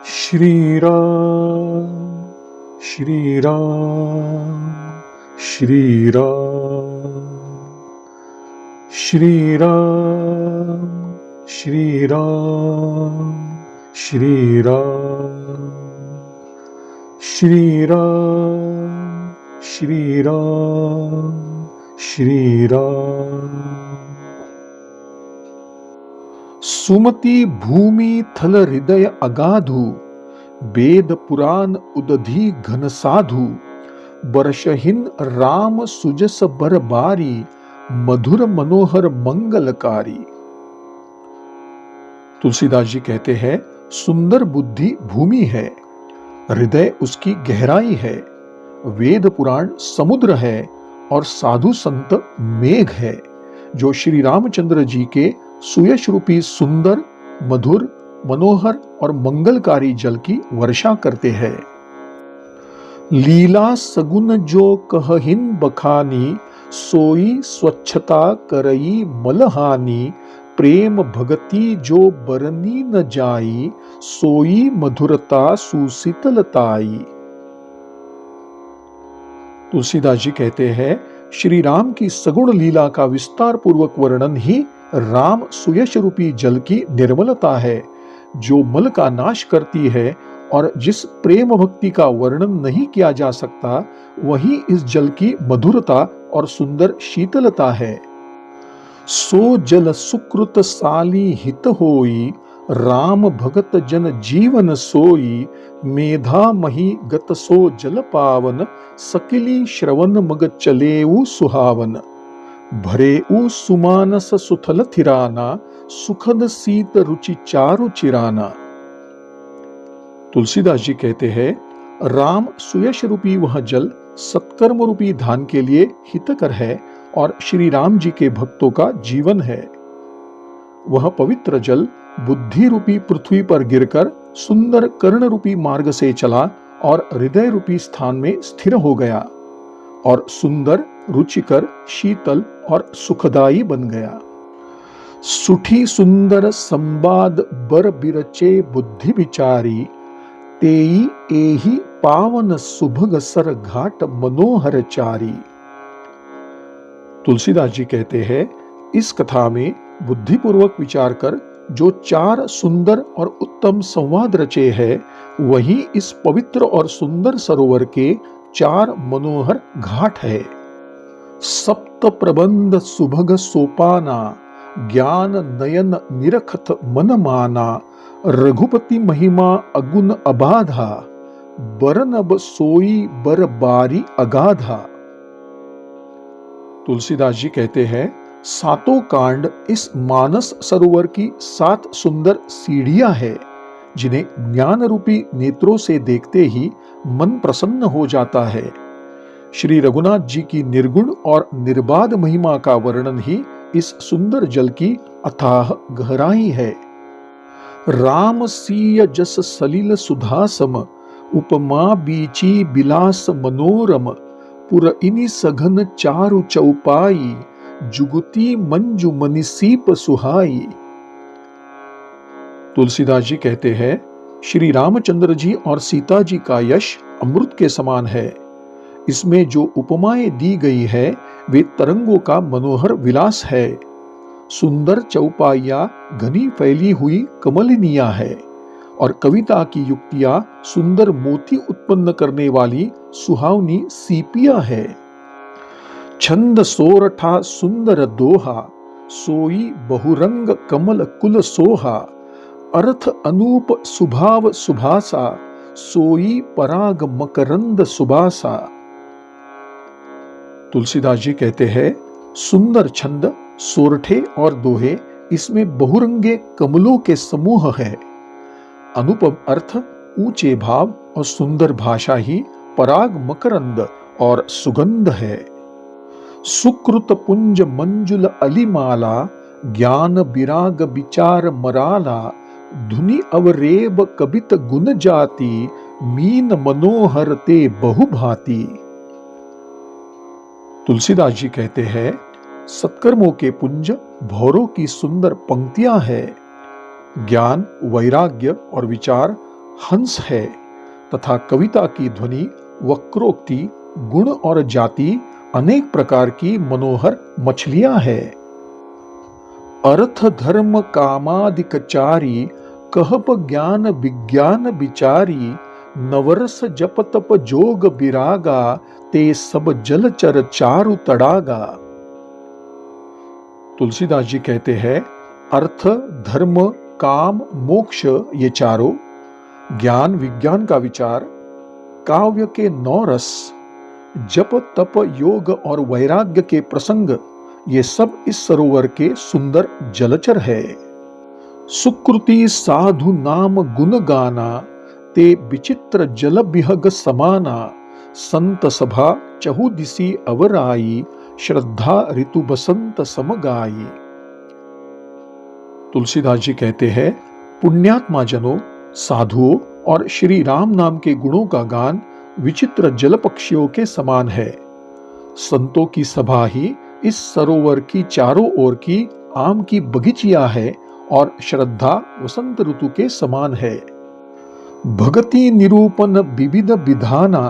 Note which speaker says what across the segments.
Speaker 1: श्री राम श्री राम श्री राम श्री राम श्री राम श्री राम श्री राम श्री राम श्री राम। सुमति भूमि थल हृदय अगाधु, वेद पुराण उदधि घन साधु। बरसहिन राम सुजस बर बारी, मधुर मनोहर मंगलकारी। तुलसीदास जी कहते हैं, सुंदर बुद्धि भूमि है, हृदय उसकी गहराई है, वेद पुराण समुद्र है और साधु संत मेघ है, जो श्री रामचंद्र जी के सुयश रूपी सुंदर, मधुर, मनोहर और मंगलकारी जल की वर्षा करते हैं। लीला सगुन जो कहहिन बखानी, सोई स्वच्छता करई मलहानी। प्रेम भगति जो बरनी न जाई, सोई मधुरता सुशीतलताई। तुलसीदास जी कहते हैं, श्री राम की सगुण लीला का विस्तार पूर्वक वर्णन ही राम सुयश रूपी जल की निर्मलता है, जो मल का नाश करती है, और जिस प्रेम भक्ति का वर्णन नहीं किया जा सकता, वही इस जल की मधुरता और सुंदर शीतलता है। सो जल सुकृत साली हित होई, राम भगत जन जीवन सोई। मेधा मही गत सो जल पावन, सकिली श्रवण मग चलेऊ सुहावन। भरेऊ सुमानस सुथल थिराना, सुखद सीत रुचि चारु चिराना। तुलसीदास जी कहते हैं, राम सुयश रूपी वह जल सत्कर्म रूपी धान के लिए हितकर है और श्री राम जी के भक्तों का जीवन है। वह पवित्र जल बुद्धि रूपी पृथ्वी पर गिरकर सुंदर कर्ण रूपी मार्ग से चला और हृदय रूपी स्थान में स्थिर हो गया और सुंदर, रुचिकर, शीतल और सुखदायी बन गया। सुठी सुंदर संवाद बर बिरचे बुद्धि विचारी, तेई एहि पावन सुभग सर घाट मनोहर चारी। तुलसीदास जी कहते हैं, इस कथा में बुद्धिपूर्वक विचार कर जो 4 सुंदर और उत्तम संवाद रचे हैं, वही इस पवित्र और सुंदर सरोवर के 4 मनोहर घाट है। सप्त प्रबंध सुभग सोपाना, ज्ञान नयन निरखत मन माना। रघुपति महिमा अगुण अबाधा, बरनब सोई बर बारी अगाधा। तुलसीदास जी कहते हैं, 7 कांड इस मानस सरोवर की 7 सुंदर सीढ़ियां हैं, जिन्हें ज्ञान रूपी नेत्रों से देखते ही मन प्रसन्न हो जाता है। श्री रघुनाथ जी की निर्गुण और निर्बाध महिमा का वर्णन ही इस सुंदर जल की अथाह गहराई है। राम सीय जस सलिल सुधासम, उपमा बीची बिलास मनोरम। पुरइनि सघन चारु चौपाई, जुगुती मंजु मनिसीप सुहाई। तुलसीदास जी कहते हैं, श्री रामचंद्र जी और सीता जी का यश अमृत के समान है। इसमें जो उपमाएं दी गई है, वे तरंगों का मनोहर विलास है। सुंदर चौपाइयां घनी फैली हुई कमलिनियां है और कविता की युक्तियां सुंदर मोती उत्पन्न करने वाली सुहावनी सीपियां है। छंद सोरठा सुंदर दोहा, सोई बहुरंग कमल कुल सोहा। अर्थ अनूप सुभाव सुभासा, सोई पराग मकरंद सुबासा। तुलसीदास जी कहते हैं, सुंदर छंद, सोरठे और दोहे, इसमें बहुरंगे कमलों के समूह है। अनुपम अर्थ, ऊंचे भाव और सुंदर भाषा ही पराग मकरंद और सुगंध है। सुकृत पुंज मंजुल अलिमाला, ज्ञान विराग विचार मराला। धुनि अवरेब कबित गुण जाति, मीन मनोहर ते बहुभांति। तुलसीदास जी कहते हैं, सत्कर्मों के पुंज भौरों की सुंदर पंक्तियां हैं। ज्ञान, वैराग्य और विचार हंस है तथा कविता की ध्वनि, वक्रोक्ति, गुण और जाति अनेक प्रकार की मनोहर मछलियां हैं। अर्थ धर्म कामादिकचारी, कहप ज्ञान विज्ञान विचारी, नवरस जप तप जोग विरागा, ते सब जलचर चारु तड़ागा। तुलसीदास जी कहते हैं, अर्थ धर्म काम मोक्ष ये चारों, ज्ञान विज्ञान का विचार, काव्य के 9 रस, जप तप योग और वैराग्य के प्रसंग, ये सब इस सरोवर के सुंदर जलचर है। सुकृति साधु नाम गुण गाना, ते विचित्र जल बिहग समाना, संत सभा चहुदिसी अवराई, श्रद्धा ऋतु बसंत समगाई। तुलसीदास जी कहते हैं, पुण्यात्मा जनों, साधुओं और श्री राम नाम के गुणों का गान विचित्र जल पक्षियों के समान है। संतों की सभा ही इस सरोवर की चारों ओर की आम की बगीचिया है और श्रद्धा वसंत ऋतु के समान है। भगति निरूपण विविध विधाना,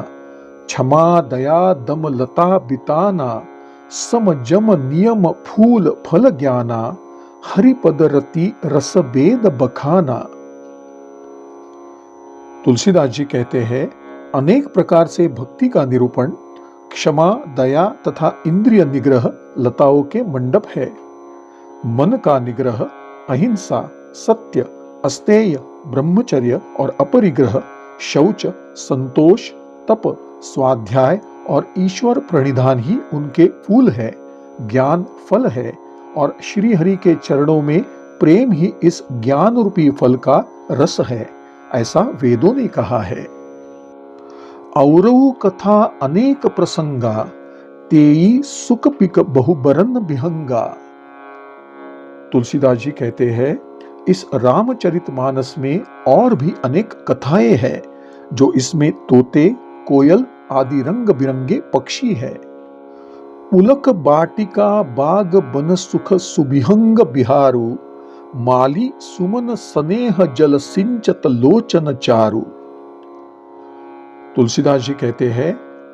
Speaker 1: क्षमा दया दम लता बिताना, सम जम नियम फूल फल ज्ञाना, हरिपद रति रस वेद बखाना। तुलसीदास जी कहते हैं, अनेक प्रकार से भक्ति का निरूपण, क्षमा दया तथा इंद्रिय निग्रह लताओं के मंडप है। मन का निग्रह, अहिंसा, सत्य, अस्तेय, ब्रह्मचर्य और अपरिग्रह, शौच, संतोष, तप, स्वाध्याय और ईश्वर प्रणिधान ही उनके फूल है। ज्ञान फल है और श्री हरि के चरणों में प्रेम ही इस ज्ञान रूपी फल का रस है, ऐसा वेदों ने कहा है। औरऊ कथा अनेक प्रसंगा, तेई सुख पिक बहुबरन विहंगा। तुलसीदास जी कहते हैं, इस रामचरितमानस में और भी अनेक कथाएं हैं, जो इसमें तोते, कोयल आदि रंग बिरंगे पक्षी है। पुलक बाटिका बाग बन सुख सुबिहंग बिहारू, माली सुमन स्नेह जल सिंचत लोचन चारु। तुलसीदास जी कहते हैं,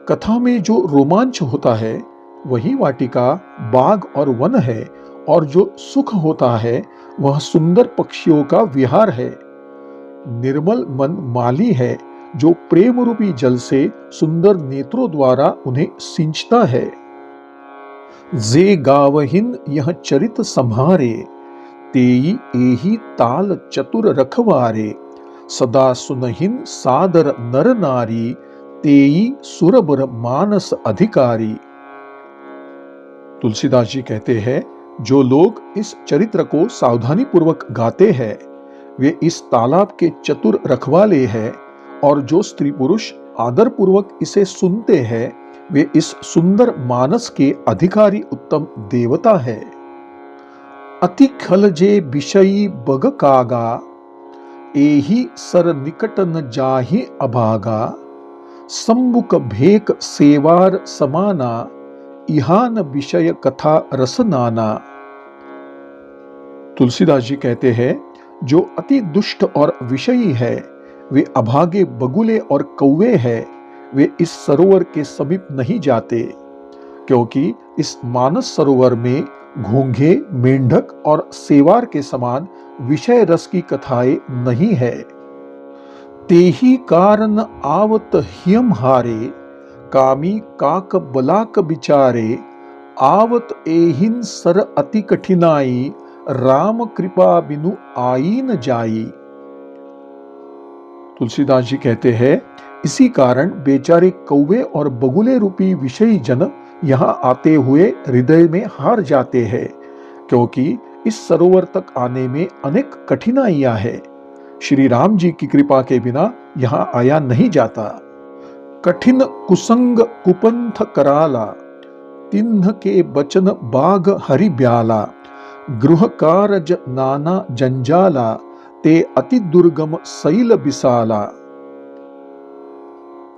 Speaker 1: कथा में जो रोमांच होता है वही वाटिका, बाग और वन है, और जो सुख होता है वह सुंदर पक्षियों का विहार है। निर्मल मन माली है, जो प्रेम रूपी जल से सुंदर नेत्रों द्वारा उन्हें सिंचता है। जे गावहिन यह चरित संहारे, तेई एही ताल चतुर रखवारे, सदा सुनहिन सादर नर नारी, तेई सुरबर मानस अधिकारी। तुलसीदास जी कहते हैं, जो लोग इस चरित्र को सावधानी पूर्वक गाते हैं वे इस तालाब के चतुर रखवाले हैं, और जो स्त्री पुरुष आदर पूर्वक इसे सुनते हैं वे इस सुंदर मानस के अधिकारी उत्तम देवता है। अति खलजे विषयी बग कागा, एही सर निकट न जाहि अभागा, संबुक भेक सेवार समाना, इहान विषय कथा रस नाना। तुलसीदास जी कहते हैं, जो अति दुष्ट और विषयी है वे अभागे बगुले और कौवे हैं, वे इस सरोवर के समीप नहीं जाते, क्योंकि इस मानस सरोवर में घोंघे, मेंढक और सेवार के समान विषय रस की कथाएं नहीं है। तेही कारण आवत हियम हारे, कामी काक बलाक बिचारे, आवत एहिन सर अति कठिनाई, राम कृपा बिनु आई न जाई। तुलसीदास जी कहते हैं, इसी कारण बेचारे कौवे और बगुले रूपी विषयी जन यहाँ आते हुए हृदय में हार जाते हैं, क्योंकि इस सरोवर तक आने में अनेक कठिनाइयां हैं। श्री राम जी की कृपा के बिना यहाँ आया नहीं जाता। कठिन कुसंग कुपंथ कराला, तिन्ह के बचन बाग हरि ब्याला, गृह कारज नाना जंजाला, ते अति दुर्गम शैल विशाला।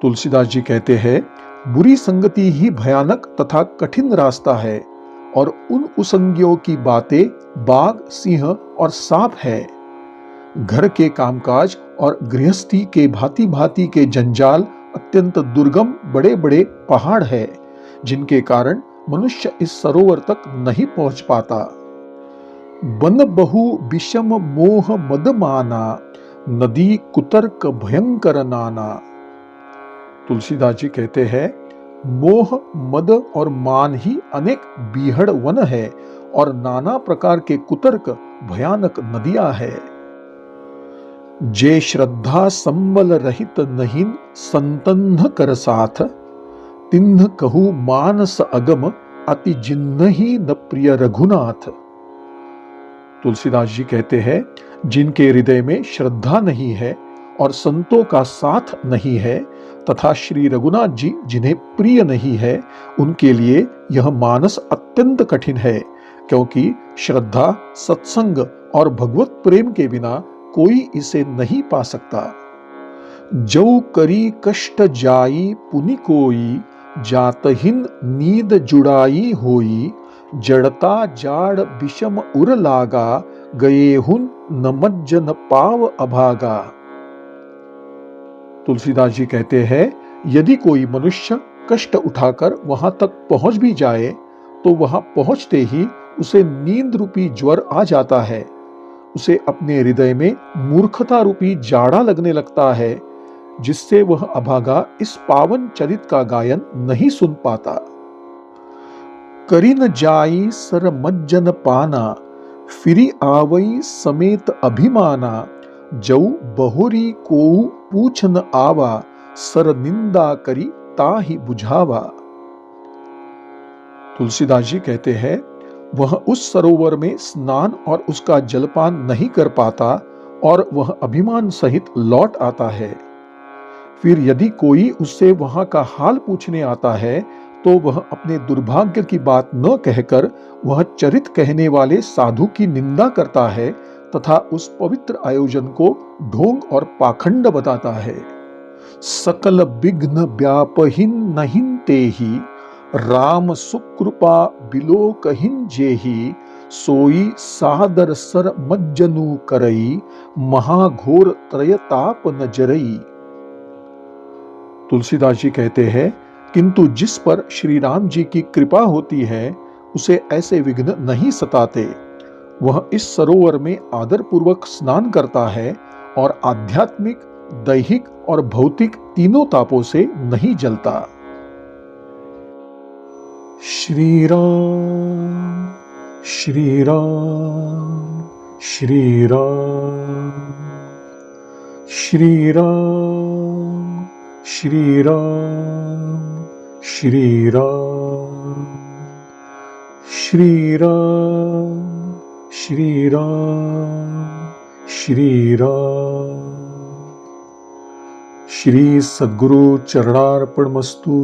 Speaker 1: तुलसीदास जी कहते हैं, बुरी संगति ही भयानक तथा कठिन रास्ता है, और उन कुसंगियों की बातें बाघ, सिंह और सांप है। घर के कामकाज और गृहस्थी के भांति भांति के जंजाल अत्यंत दुर्गम बड़े बड़े पहाड़ है, जिनके कारण मनुष्य इस सरोवर तक नहीं पहुंच पाता। बन बहु विषम मोह मद माना, नदी कुतर्क भयंकर नाना। तुलसीदास जी कहते हैं, मोह मद और मान ही अनेक बीहड़ वन है और नाना प्रकार के कुतर्क भयानक नदियां है। जे श्रद्धा संबल रहित नहिन संतन्ह कर साथ, तिन्ह कहू मानस अगम अति जिन्नहि न प्रिय रघुनाथ। तुलसीदास जी कहते हैं, जिनके हृदय में श्रद्धा नहीं है और संतों का साथ नहीं है तथा श्री रघुनाथ जी जिन्हें प्रिय नहीं है, उनके लिए यह मानस अत्यंत कठिन है, क्योंकि श्रद्धा, सत्संग और भगवत प्रेम के बिना कोई इसे नहीं पा सकता। जो करी कष्ट जाई पुनि कोई, जातहिन नींद जुड़ाई होई, जड़ता जाड़ विषम उर लागा, गए हुन न मज्जन पाव अभागा। तुलसीदास जी कहते हैं, यदि कोई मनुष्य कष्ट उठाकर वहां तक पहुंच भी जाए तो वहां पहुंचते ही उसे नींद रूपी ज्वर आ जाता है। उसे अपने हृदय में मूर्खता रूपी जाड़ा लगने लगता है, जिससे वह अभागा इस पावन चरित का गायन नहीं सुन पाता। करिन जाई सर मज्जन पाना, फिरी आवई समेत अभिमाना, जऊ बहुरी को पूछ न आवा, सर निंदा करी ताहि बुझावा। तुलसीदास जी कहते हैं, वह उस सरोवर में स्नान और उसका जलपान नहीं कर पाता और वह अभिमान सहित लौट आता है। फिर यदि कोई उससे वहां का हाल पूछने आता है तो वह अपने दुर्भाग्य की बात न कहकर वह चरित कहने वाले साधु की निंदा करता है तथा उस पवित्र आयोजन को ढोंग और पाखंड बताता है। सकल विघ्न व्यापहिन नहिन तेहि, राम सुकृपा बिलोकहिन जेहि, सोई सादर सर मज्जनु करई, महाघोर त्रयताप न जरई। तुलसीदास जी कहते हैं, किंतु जिस पर श्री राम जी की कृपा होती है उसे ऐसे विघ्न नहीं सताते। वह इस सरोवर में आदर पूर्वक स्नान करता है और आध्यात्मिक, दैहिक और भौतिक तीनों तापों से नहीं जलता। श्री राम श्री राम श्री राम श्री राम श्री राम श्री राम श्री राम श्री राम श्री राम। श्री सद्गुरु चरणार्पणमस्तु।